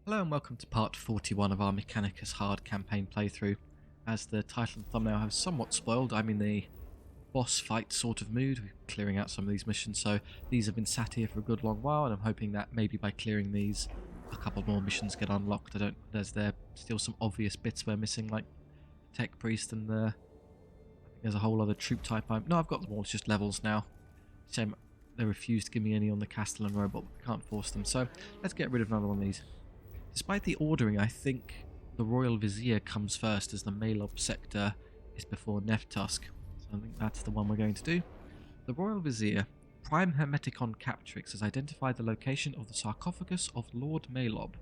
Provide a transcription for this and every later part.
Hello and welcome to part 41 of our Mechanicus hard campaign playthrough. As the title and thumbnail have somewhat spoiled, I'm in the boss fight sort of mood. We're clearing out some of these missions, so these have been sat here for a good long while, and I'm hoping that maybe by clearing these, a couple more missions get unlocked. There's still some obvious bits we're missing, like Tech Priest and I think there's a whole other troop type. No, I've got them all, it's just levels now. Shame they refused to give me any on the Castellan robot, but we can't force them, so let's get rid of another one of these. Despite the ordering, I think the Royal Vizier comes first, as the Mhelob sector is before Neftusk. So I think that's the one we're going to do. The Royal Vizier, Prime Hermeticon Captrix, has identified the location of the sarcophagus of Lord Mhelob.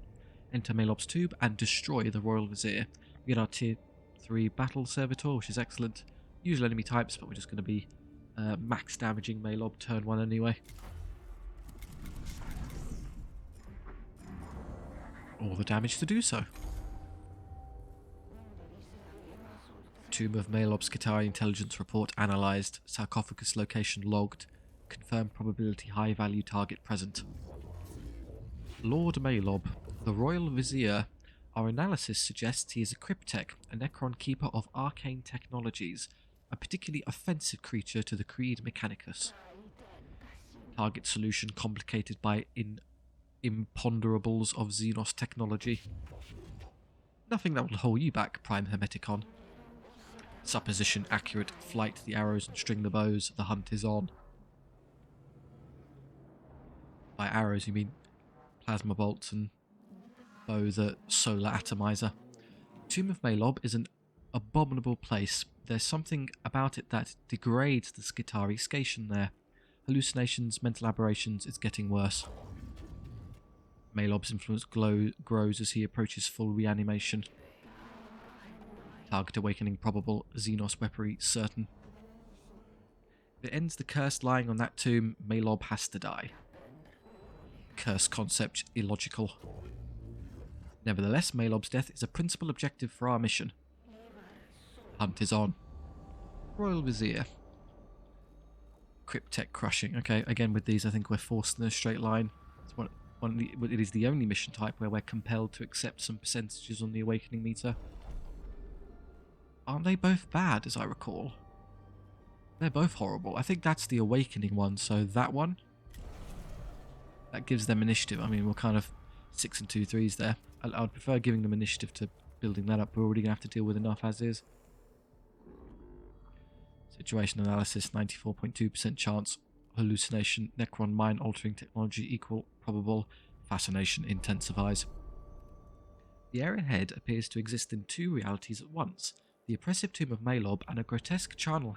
Enter Mhelob's tomb and destroy the Royal Vizier. We get our tier 3 battle servitor, which is excellent. Usual enemy types, but we're just going to be max damaging Mhelob turn 1 anyway. All the damage to do so. Tomb of Mhelob Skitarii intelligence report analysed. Sarcophagus location logged. Confirmed probability high value target present. Lord Mhelob, the Royal Vizier. Our analysis suggests he is a Cryptek, a Necron keeper of arcane technologies, a particularly offensive creature to the Creed Mechanicus. Target solution complicated by imponderables of Xenos technology. Nothing that will hold you back, Prime Hermeticon. Supposition accurate. Flight the arrows and string the bows. The hunt is on. By arrows you mean plasma bolts, and bow the solar atomizer. Tomb of Mhelob is an abominable place. There's something about it that degrades the Skitarii station there. Hallucinations, mental aberrations, it's getting worse. Mhelob's influence grows as he approaches full reanimation. Target awakening probable, Xenos weaponry certain. If it ends the curse lying on that tomb, Mhelob has to die. Curse concept illogical. Nevertheless, Mhelob's death is a principal objective for our mission. Hunt is on. Royal Vizier. Cryptek crushing. Okay, again with these I think we're forced in a straight line. It's it is the only mission type where we're compelled to accept some percentages on the awakening meter. Aren't they both bad, as I recall? They're both horrible. I think that's the awakening one, so that one, that gives them initiative. I mean, we're kind of 6 and 2 3s there. I would prefer giving them initiative to building that up. We're already going to have to deal with enough as is. Situation analysis, 94.2% chance. Hallucination, Necron mind altering technology equal, probable. Fascination intensifies. The area ahead appears to exist in two realities at once. The oppressive tomb of Mhelob and a grotesque charnel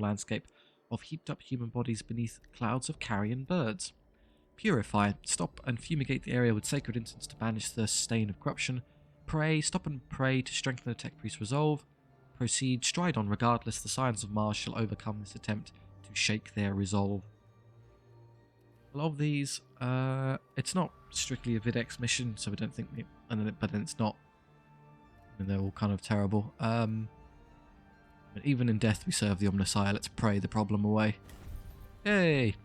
landscape of heaped up human bodies beneath clouds of carrion birds. Purify, stop and fumigate the area with sacred incense to banish the stain of corruption. Pray, stop and pray to strengthen the Tech Priest's resolve. Proceed, stride on regardless, the Scions of Mars shall overcome this attempt to shake their resolve. A lot of these, it's not strictly a Videx mission, so we don't think, but then it's not. I mean, they're all kind of terrible. But even in death we serve the Omnissiah. Let's pray the problem away. Yay!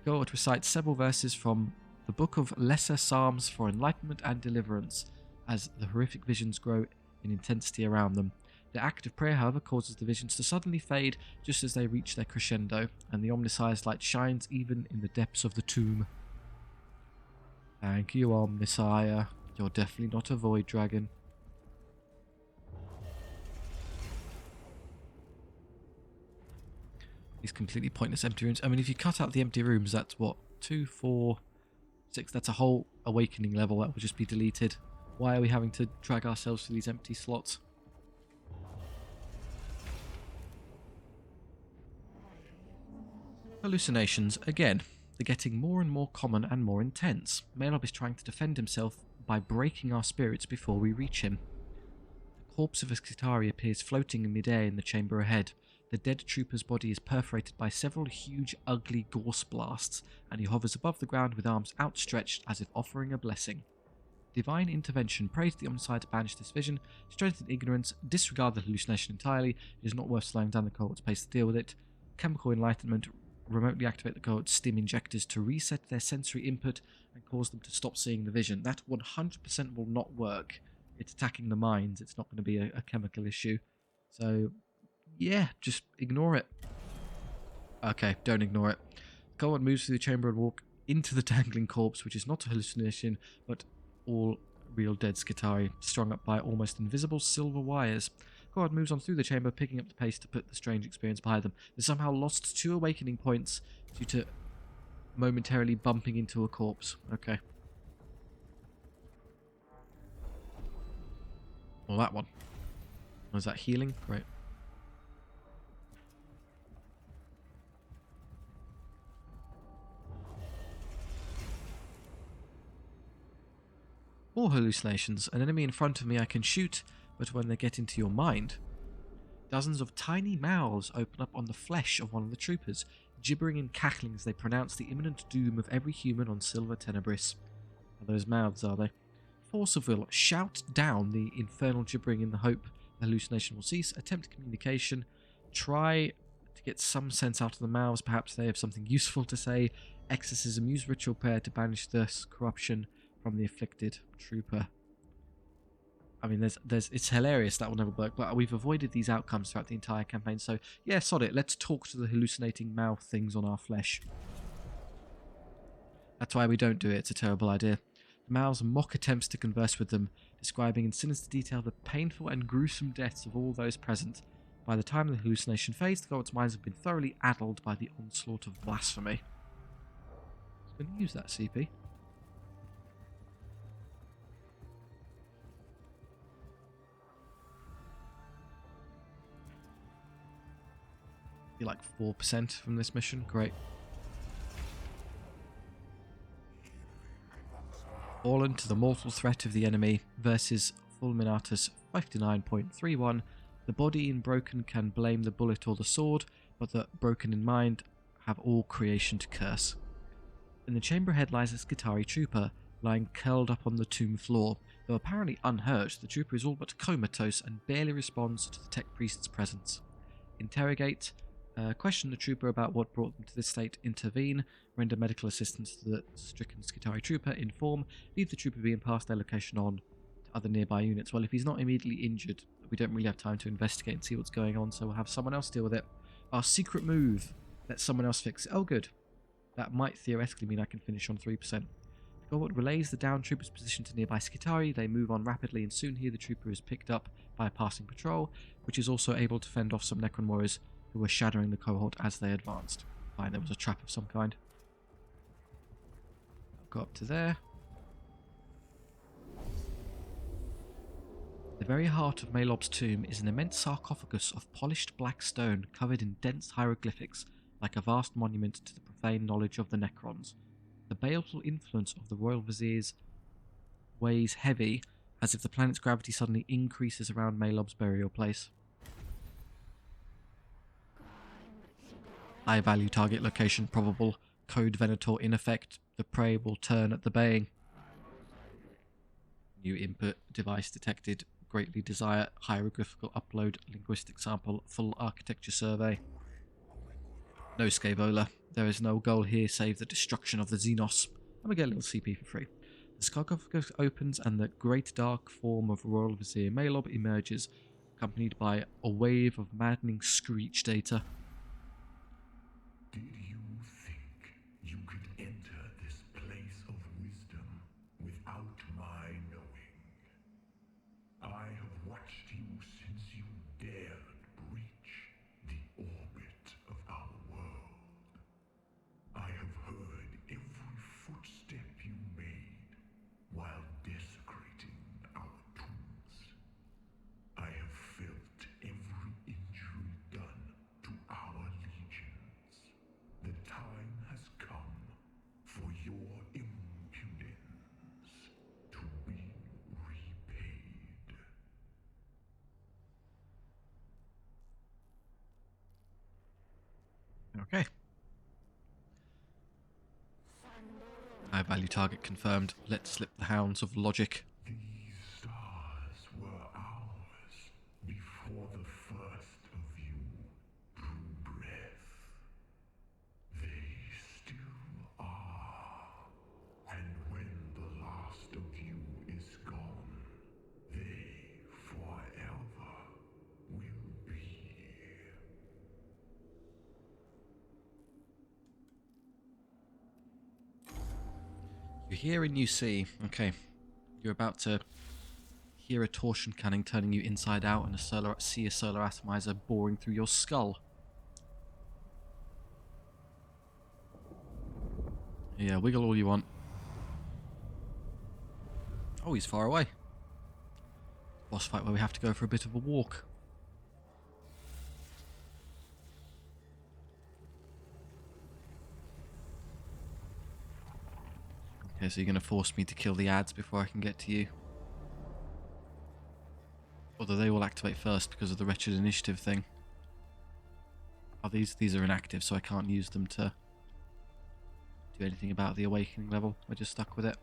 Go to recite several verses from the Book of Lesser Psalms for enlightenment and deliverance, as the horrific visions grow in intensity around them. The act of prayer, however, causes the visions to suddenly fade just as they reach their crescendo, and the Omnissiah's light shines even in the depths of the tomb. Thank you, Omnissiah. You're definitely not a void dragon. These completely pointless empty rooms. I mean, if you cut out the empty rooms, that's what? 2, 4, 6. That's a whole awakening level that will just be deleted. Why are we having to drag ourselves through these empty slots? Hallucinations, again, they're getting more and more common and more intense. Mhelob is trying to defend himself by breaking our spirits before we reach him. The corpse of a Skitarii appears floating in midair in the chamber ahead. The dead trooper's body is perforated by several huge, ugly gorse blasts, and he hovers above the ground with arms outstretched as if offering a blessing. Divine intervention. Pray to the Omnissiah to banish this vision. Strengthen ignorance. Disregard the hallucination entirely. It is not worth slowing down the cohort's pace to deal with it. Chemical enlightenment. remotely activate the cohort's stim injectors to reset their sensory input and cause them to stop seeing the vision. That 100% will not work. It's attacking the minds. It's not going to be a chemical issue. So, yeah, just ignore it. Okay, don't ignore it. The cohort moves through the chamber and walk into the dangling corpse, which is not a hallucination, but all real dead Skitarii, strung up by almost invisible silver wires. God moves on through the chamber, picking up the pace to put the strange experience behind them. They somehow lost 2 awakening points due to momentarily bumping into a corpse. Okay. Well, that one. Was that healing? Great. More hallucinations. An enemy in front of me I can shoot, but when they get into your mind... Dozens of tiny mouths open up on the flesh of one of the troopers, gibbering and cackling as they pronounce the imminent doom of every human on Silver Tenebris. Are those mouths, are they? Force of will, shout down the infernal gibbering in the hope the hallucination will cease, attempt communication, try to get some sense out of the mouths, perhaps they have something useful to say, exorcism, use ritual prayer to banish this corruption from the afflicted trooper. I mean, it's hilarious that will never work, but we've avoided these outcomes throughout the entire campaign, so yeah, sod it, let's talk to the hallucinating mouth things on our flesh. That's why we don't do it, it's a terrible idea. The mouths mock attempts to converse with them, describing in sinister detail the painful and gruesome deaths of all those present. By the time the hallucination fades, the gods' minds have been thoroughly addled by the onslaught of blasphemy. I'm going to use that CP. Be like 4% from this mission. Great. Fallen to the mortal threat of the enemy versus Fulminatus 59.31. The body in broken can blame the bullet or the sword, but the broken in mind have all creation to curse. In the chamber ahead lies a Skitarii trooper, lying curled up on the tomb floor. Though apparently unhurt, the trooper is all but comatose and barely responds to the tech priest's presence. Interrogate. Question the trooper about what brought them to this state, intervene, render medical assistance to the stricken Skitarii trooper, inform, leave the trooper be and pass their location on to other nearby units. Well, if he's not immediately injured, we don't really have time to investigate and see what's going on, so we'll have someone else deal with it. Our secret move, let someone else fix it. Oh good, that might theoretically mean I can finish on 3%. The cohort relays the downed trooper's position to nearby Skitarii. They move on rapidly and soon here the trooper is picked up by a passing patrol, which is also able to fend off some Necron warriors who were shadowing the cohort as they advanced. Fine, there was a trap of some kind. I'll go up to there. The very heart of Mhelob's tomb is an immense sarcophagus of polished black stone covered in dense hieroglyphics, like a vast monument to the profane knowledge of the Necrons. The baleful influence of the Royal Viziers weighs heavy, as if the planet's gravity suddenly increases around Mhelob's burial place. High value target location probable. Code Venator in effect. The prey will turn at the baying. New input device detected. Greatly desire hieroglyphical upload. Linguistic sample. Full architecture survey. No Scavola. There is no goal here save the destruction of the Xenos. And we get a little CP for free. The sarcophagus opens and the great dark form of Royal Vizier Mhelob emerges, accompanied by a wave of maddening screech data. Did you think you could enter this place of wisdom without my knowing? I have watched you since you dared breach the orbit of our world. I have heard every footstep you made while desecrating our tombs. I have felt every injury done to our legions. The time has come for your impudence to be repaid. Okay. High value target confirmed. Let's slip the hounds of logic. These stars were ours before the first of you drew breath. hear and you see. Okay. You're about to hear a torsion cannon turning you inside out and see a solar atomizer boring through your skull. Yeah, wiggle all you want. Oh, he's far away. Boss fight where we have to go for a bit of a walk. Okay, so you're going to force me to kill the ads before I can get to you. Although they will activate first because of the wretched initiative thing. Oh, these are inactive, so I can't use them to do anything about the awakening level. We're just stuck with it.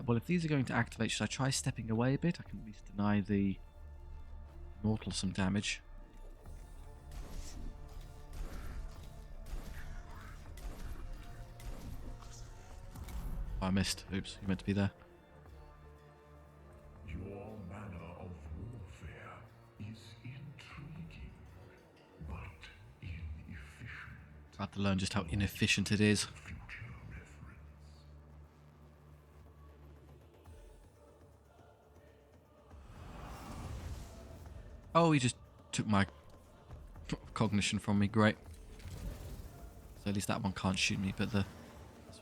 Well, if these are going to activate, should I try stepping away a bit? I can at least deny the mortal some damage. Oh, I missed. Oops, you meant to be there. Your manner of warfare is intriguing, but inefficient. I have to learn just how inefficient it is. Future reference. Oh, he just took my cognition from me. Great. So at least that one can't shoot me, but this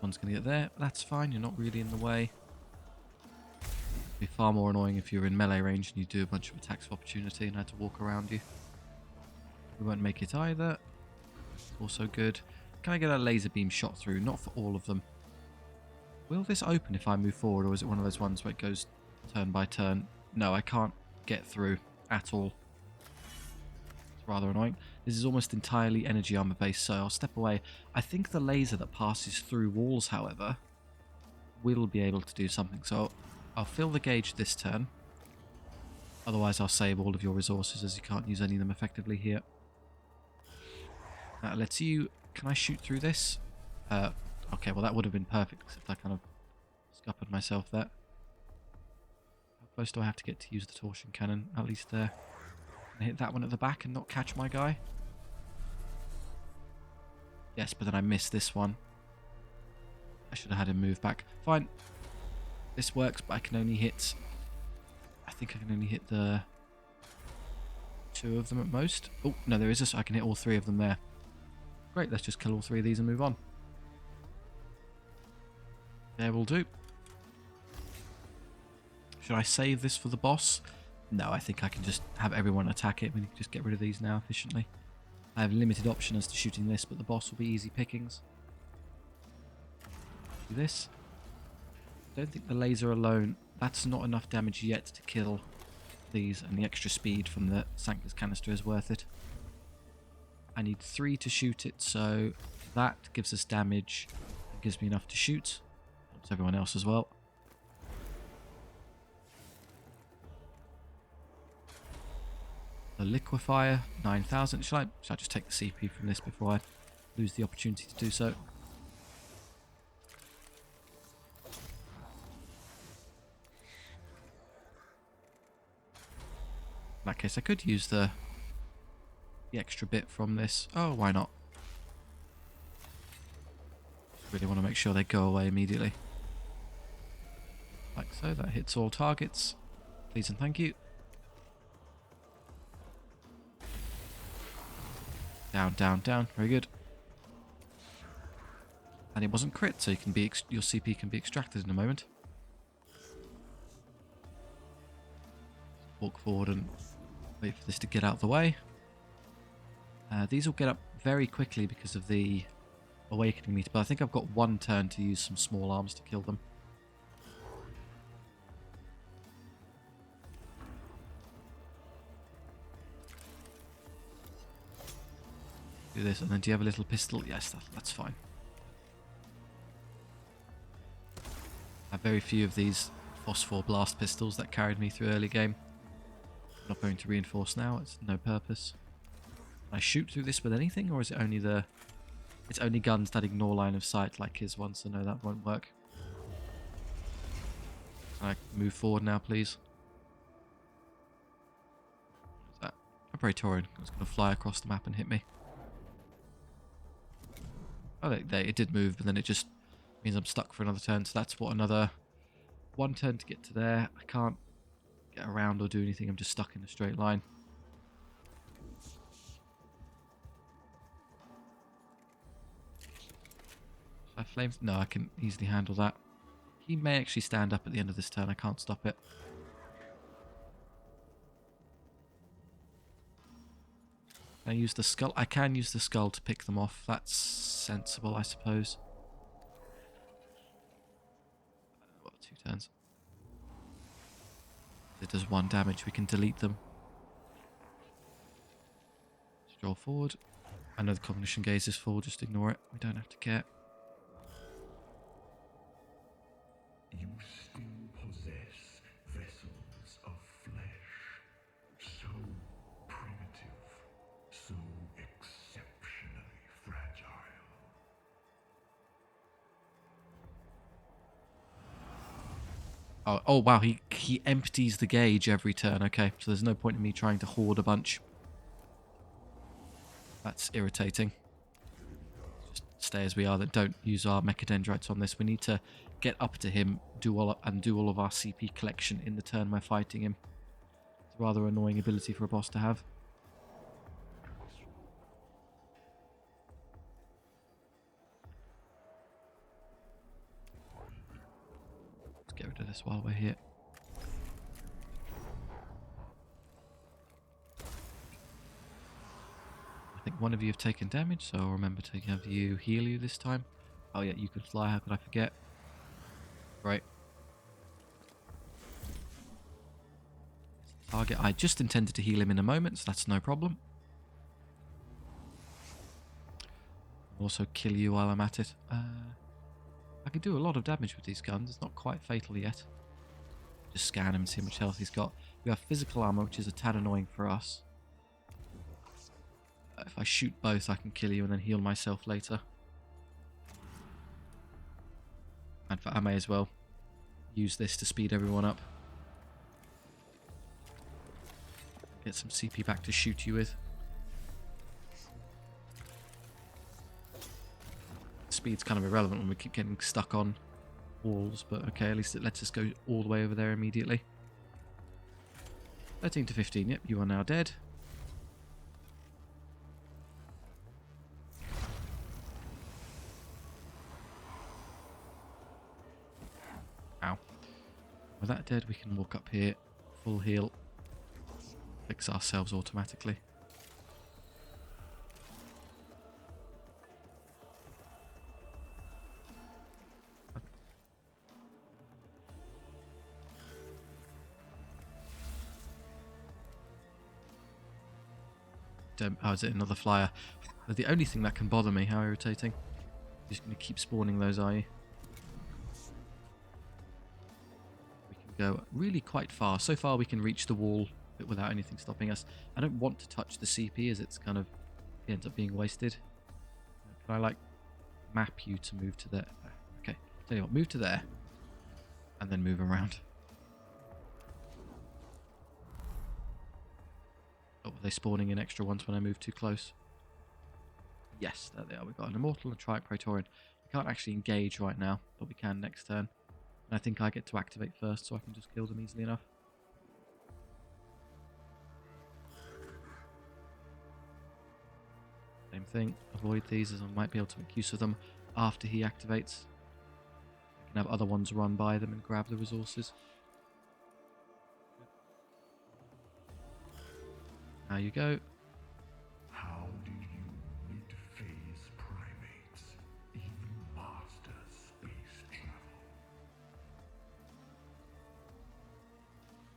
one's going to get there. That's fine. You're not really in the way. It'd be far more annoying if you're in melee range and you do a bunch of attacks of opportunity and I had to walk around you. We won't make it either. Also good. Can I get a laser beam shot through? Not for all of them. Will this open if I move forward, or is it one of those ones where it goes turn by turn? No, I can't get through at all. It's rather annoying. This is almost entirely energy armor based, so I'll step away. I think the laser that passes through walls, however, will be able to do something. So I'll fill the gauge this turn. Otherwise I'll save all of your resources, as you can't use any of them effectively here. That lets you... Can I shoot through this? Okay, well that would have been perfect, except I kind of scuppered myself there. How close do I have to get to use the torsion cannon? At least there. Can I hit that one at the back and not catch my guy? Yes, but then I missed this one. I should have had him move back. Fine. This works, but I can only hit... I think I can only hit the... 2 of them at most. Oh, no, there is this. I can hit all 3 of them there. Great, let's just kill all 3 of these and move on. There will do. Should I save this for the boss? No, I think I can just have everyone attack it. We can just get rid of these now efficiently. I have limited option as to shooting this, but the boss will be easy pickings. Do this. I don't think the laser alone, that's not enough damage yet to kill these, and the extra speed from the Sanctus canister is worth it. I need 3 to shoot it, so that gives us damage. It gives me enough to shoot. Helps everyone else as well. The liquefier, 9,000. Shall I just take the CP from this before I lose the opportunity to do so? In that case, I could use the extra bit from this. Oh, why not? Really want to make sure they go away immediately. Like so, that hits all targets. Please and thank you. Down, down, down. Very good. And it wasn't crit, so you can be your CP can be extracted in a moment. Walk forward and wait for this to get out of the way. These will get up very quickly because of the awakening meter, but I think I've got 1 turn to use some small arms to kill them. Do this, and then do you have a little pistol? Yes, that's fine. I have very few of these phosphor blast pistols that carried me through early game. I'm not going to reinforce now, it's no purpose. Can I shoot through this with anything, or is it only the... It's only guns that ignore line of sight like his one, so no, that won't work. Can I move forward now, please? What is that? A Praetorian. It's going to fly across the map and hit me. Oh, it did move, but then it just Means I'm stuck for another turn, so that's what, another one turn to get to there. I can't get around or do anything, I'm just stuck in a straight line. Should I flames? No, I can easily handle that. He may actually stand up at the end of this turn, I can't stop it. Can I use the skull? I can use the skull to pick them off. That's sensible, I suppose. What, 2 turns? If it does 1 damage, we can delete them. Stroll forward. I know the cognition gaze is full, just ignore it. We don't have to care. You still possess vessels of flesh, so primitive, so exceptionally fragile. Oh wow, he empties the gauge every turn. Okay, so there's no point in me trying to hoard a bunch. That's irritating. Just stay as we are. Then don't use our mechadendrites on this. We need to get up to him, do all of our CP collection in the turn we're fighting him. It's a rather annoying ability for a boss to have. Let's get rid of this while we're here. I think one of you have taken damage, so I'll remember to have you heal you this time. Oh yeah, you could fly, how could I forget? Right. Target, I just intended to heal him in a moment, so that's no problem. Also kill you while I'm at it. I can do a lot of damage with these guns, it's not quite fatal yet. Just scan him and see how much health he's got. We have physical armor, which is a tad annoying for us. If I shoot both, I can kill you and then heal myself later. And I may as well use this to speed everyone up. Get some CP back to shoot you with. Speed's kind of irrelevant when we keep getting stuck on walls, but okay, at least it lets us go all the way over there immediately. 13 to 15, yep, you are now dead. Ow. With that dead, we can walk up here, full heal, fix ourselves automatically. Oh, is it another flyer? They're the only thing that can bother me. How irritating. You're just going to keep spawning those, are you? We can go really quite far. So far we can reach the wall but without anything stopping us. I don't want to touch the CP as it's kind of, it ends up being wasted. Can I like map you to move to there? Okay, tell you what, move to there and then move around. Oh, were they spawning in extra ones when I move too close? Yes, there they are. We've got an Immortal and a Triac Praetorian. We can't actually engage right now, but we can next turn. And I think I get to activate first, so I can just kill them easily enough. Same thing. Avoid these as I might be able to make use of them after he activates. I can have other ones run by them and grab the resources. Now you go. How did you mid-phase primates even master space travel?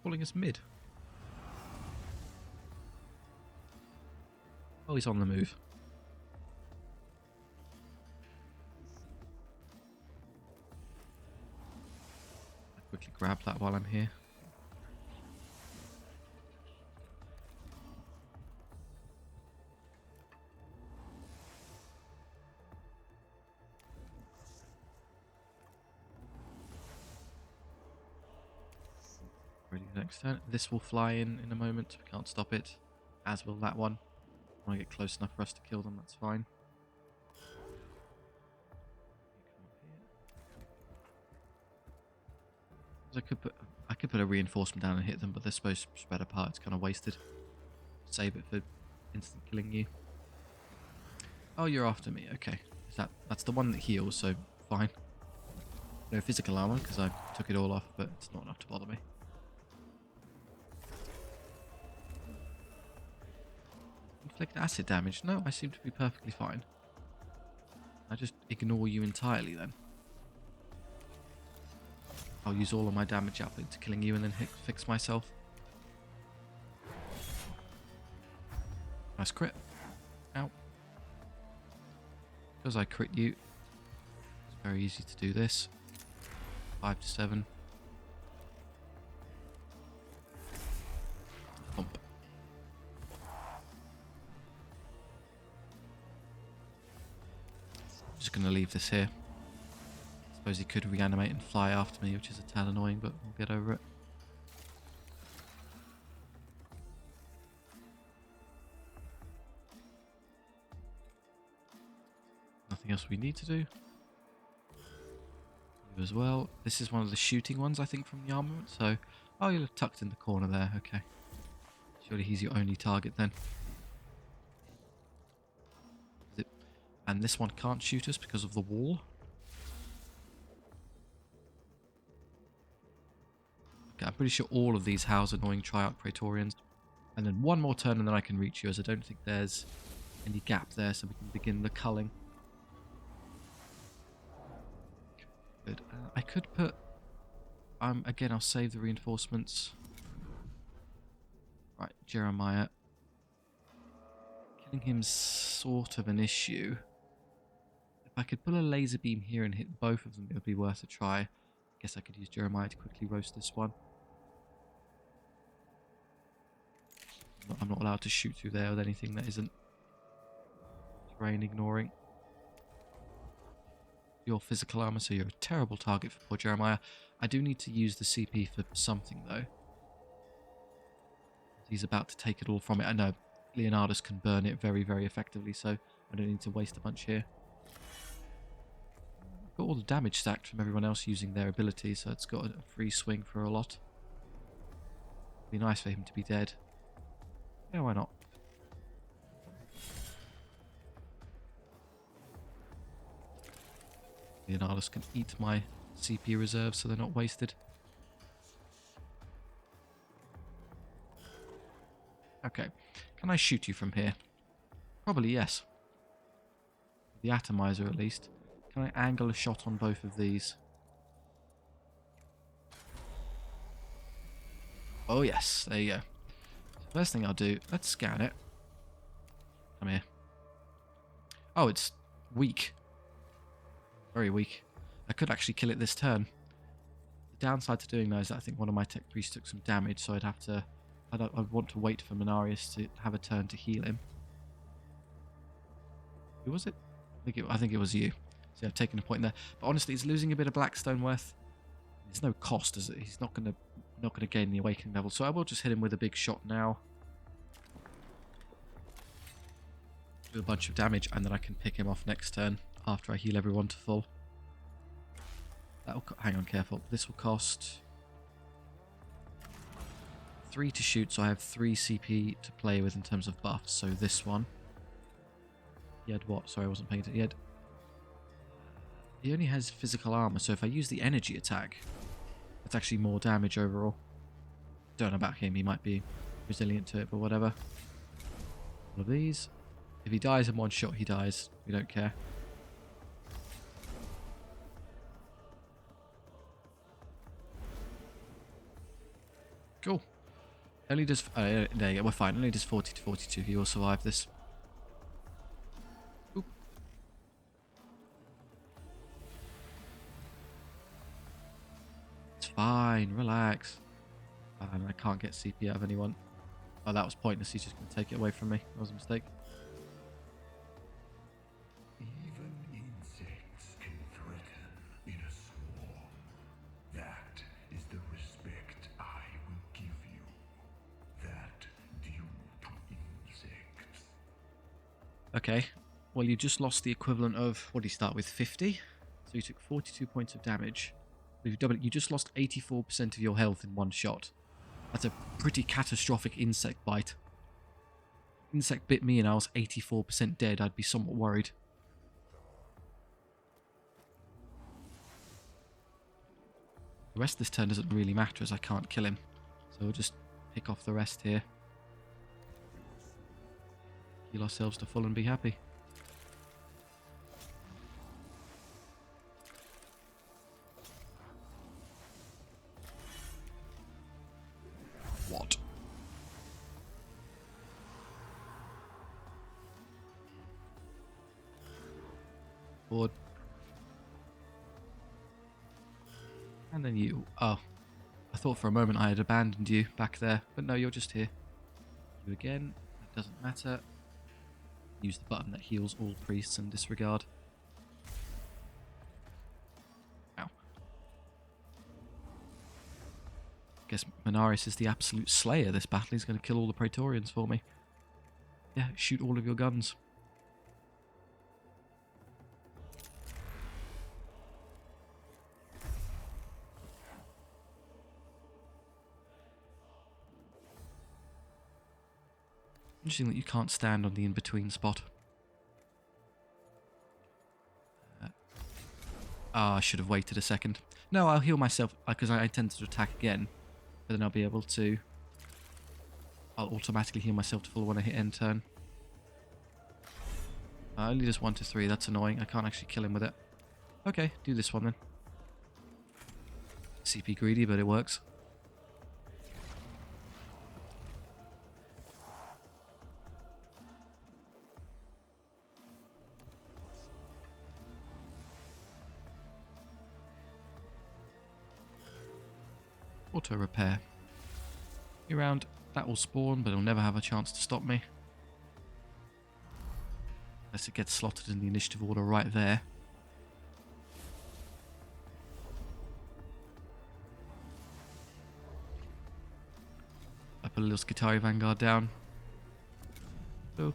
Calling us mid. Oh, he's on the move. I'll quickly grab that while I'm here. Ready for the next turn. This will fly in a moment. We can't stop it. As will that one. I want to get close enough for us to kill them. That's fine. You come up here. I could put a reinforcement down and hit them, but they're supposed to spread apart. It's kind of wasted. Save it for instant killing you. Oh, you're after me. Okay, that's the one that heals, so fine. No physical armor because I took it all off, but it's not enough to bother me. Inflict acid damage. No, I seem to be perfectly fine. I just ignore you entirely then. I'll use all of my damage up into killing you and then fix myself. Nice crit. Ow. Because I crit you, it's very easy to do this. 5 to 7. Thump. Just going to leave this here. Suppose he could reanimate and fly after me, which is a tad annoying, but we'll get over it. Nothing else we need to do. You as well. This is one of the shooting ones, I think, from the armament. So, oh, you're tucked in the corner there. Okay. Surely he's your only target then. And this one can't shoot us because of the wall. Okay, I'm pretty sure all of these house annoying Triarch Praetorians. And then one more turn and then I can reach you, as I don't think there's any gap there, so we can begin the culling. Good. I could put... again, I'll save the reinforcements. Right, Jeremiah. Killing him's sort of an issue. If I could pull a laser beam here and hit both of them, it would be worth a try. I guess I could use Jeremiah to quickly roast this one. I'm not allowed to shoot through there with anything that isn't terrain ignoring. Your physical armor, so you're a terrible target for poor Jeremiah. I do need to use the CP for something though. He's about to take it all from it. I know Leonardus can burn it very, very effectively, so I don't need to waste a bunch here. I've got all the damage stacked from everyone else using their abilities, so it's got a free swing for a lot. It'd be nice for him to be dead. Yeah, why not? Leonardus can eat my CP reserves so they're not wasted. Okay, can I shoot you from here? Probably yes. The atomizer at least. Can I angle a shot on both of these? Oh yes, there you go. First thing I'll do, let's scan it. Come here. Oh, it's weak. Very weak. I could actually kill it this turn. The downside to doing that is that I think one of my tech priests took some damage, so I'd want to wait for Menarius to have a turn to heal him. Who was it? I think it was you. So I've taken a point there. But honestly, he's losing a bit of Blackstone worth. There's no cost, is it? He's not gonna gain the awakening level. So I will just hit him with a big shot now. Do a bunch of damage, and then I can pick him off next turn after I heal everyone to full. Hang on, careful. This will cost 3 to shoot, so I have 3 CP to play with in terms of buffs. So this one. He had what? Sorry, I wasn't paying attention. He only has physical armor, so if I use the energy attack, that's actually more damage overall. Don't know about him, he might be resilient to it, but whatever. All of these. If he dies in one shot, he dies. We don't care. Cool. Only does... there you go, we're fine. Only does 40 to 42. He will survive this. Oop. It's fine. Relax. And I can't get CP out of anyone. Oh, that was pointless. He's just going to take it away from me. That was a mistake. Even insects can threaten in a swarm. That is the respect I will give you. That due to insects. Okay. Well, you just lost the equivalent of... What did he start with? 50? So you took 42 points of damage. You just lost 84% of your health in one shot. That's a pretty catastrophic insect bite. Insect bit me and I was 84% dead. I'd be somewhat worried. The rest of this turn doesn't really matter as I can't kill him. So we'll just pick off the rest here. Heal ourselves to full and be happy. What? Board. And then you. Oh. I thought for a moment I had abandoned you back there. But no, you're just here. You again. That doesn't matter. Use the button that heals all priests and disregard. Ow. Guess Menaris is the absolute slayer this battle. He's going to kill all the Praetorians for me. Yeah, shoot all of your guns. Interesting that you can't stand on the in-between spot. I should have waited a second. No, I'll heal myself because I intend to attack again. But then I'll be able to... I'll automatically heal myself to full when I hit end turn. Only does 1 to 3, that's annoying. I can't actually kill him with it. Okay, do this one then. CP greedy, but it works. Auto repair. Around that will spawn, but it'll never have a chance to stop me. Unless it gets slotted in the initiative order right there. I put a little Skitarii Vanguard down. So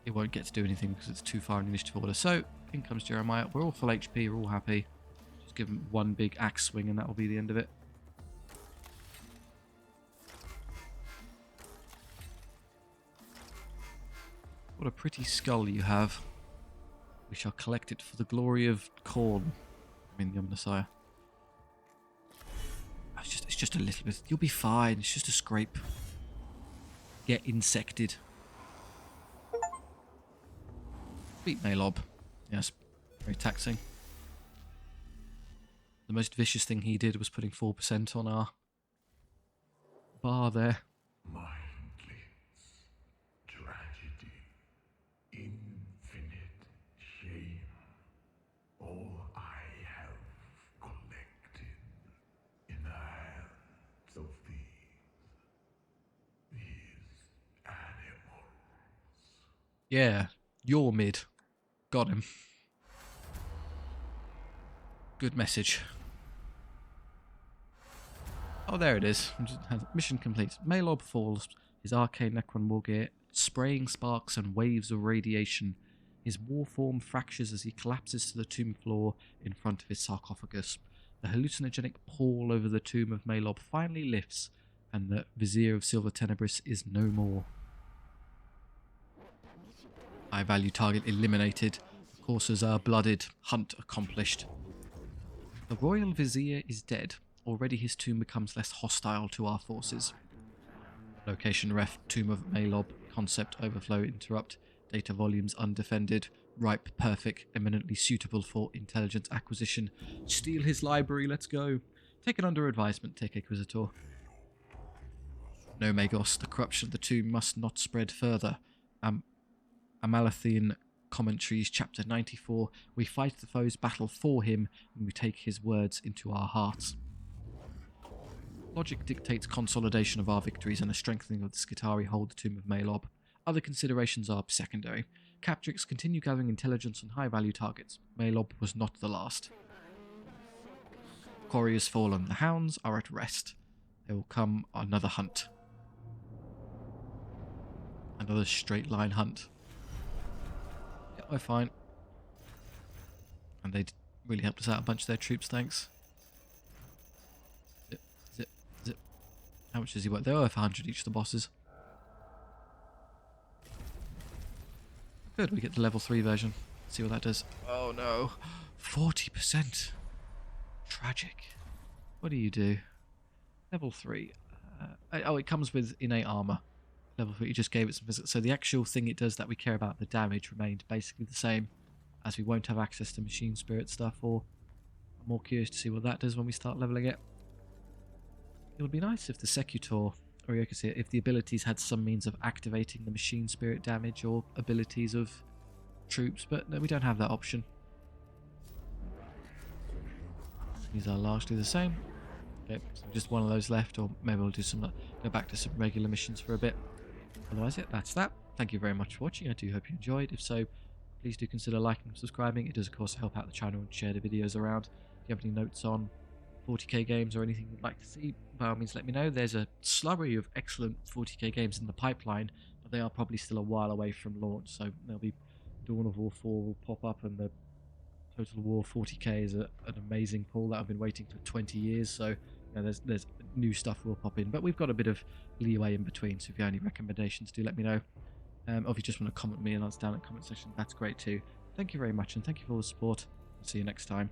it won't get to do anything because it's too far in the initiative order. So in comes Jeremiah. We're all full HP, we're all happy. Just give him one big axe swing and that will be the end of it. What a pretty skull you have. We shall collect it for the glory of Khorne. I mean the Omnissiah. It's just a little bit. You'll be fine. It's just a scrape. Get insected. Beat Mhelob. Yes, very taxing. The most vicious thing he did was putting 4% on our bar there. Yeah, you're mid. Got him. Good message. Oh, there it is. Mission complete. Mhelob falls. His arcane Necron wargear spraying sparks and waves of radiation. His war form fractures as he collapses to the tomb floor in front of his sarcophagus. The hallucinogenic pall over the tomb of Mhelob finally lifts, and the Vizier of Silver Tenebris is no more. High value target eliminated. Coursers are blooded. Hunt accomplished. The Royal Vizier is dead. Already his tomb becomes less hostile to our forces. Location ref, Tomb of Mhelob, concept overflow interrupt, data volumes undefended, ripe, perfect, eminently suitable for intelligence acquisition. Steal his library, let's go. Taken under advisement, take Inquisitor. No Magos, the corruption of the tomb must not spread further. Amalthean Commentaries, Chapter 94. We fight the foe's battle for him, and we take his words into our hearts. Logic dictates consolidation of our victories and a strengthening of the Skitarii hold the Tomb of Mhelob. Other considerations are secondary. Captrix continue gathering intelligence on high-value targets. Mhelob was not the last. Quarry has fallen. The hounds are at rest. There will come another hunt. Another straight-line hunt. Yeah, we're fine. And they really helped us out a bunch of their troops, thanks. How much does he worth? They're worth 100 each, the bosses. Good, we get the level 3 version. Let's see what that does. Oh no. 40%. Tragic. What do you do? Level 3. Oh, it comes with innate armor. Level 3, you just gave it some physics. So the actual thing it does that we care about, the damage, remained basically the same, as we won't have access to machine spirit stuff, or I'm more curious to see what that does when we start leveling it. It would be nice if the Secutor, or you could say if the abilities had some means of activating the machine spirit damage or abilities of troops, but no, we don't have that option. These are largely the same. Okay, so just one of those left, or maybe we'll do some, go back to some regular missions for a bit. Otherwise, yeah, that's that. Thank you very much for watching. I do hope you enjoyed. If so, please do consider liking and subscribing. It does, of course, help out the channel and share the videos around. If you have any notes on 40k games or anything you'd like to see, by all means let me know. There's a slurry of excellent 40k games in the pipeline, but they are probably still a while away from launch, so there'll be Dawn of War 4 will pop up, and the Total War 40k is an amazing pull that I've been waiting for 20 years, so you know, there's new stuff will pop in, but we've got a bit of leeway in between, so if you have any recommendations, do let me know. Or if you just want to comment me and that's down in the comment section, that's great too. Thank you very much, and thank you for all the support. I'll see you next time.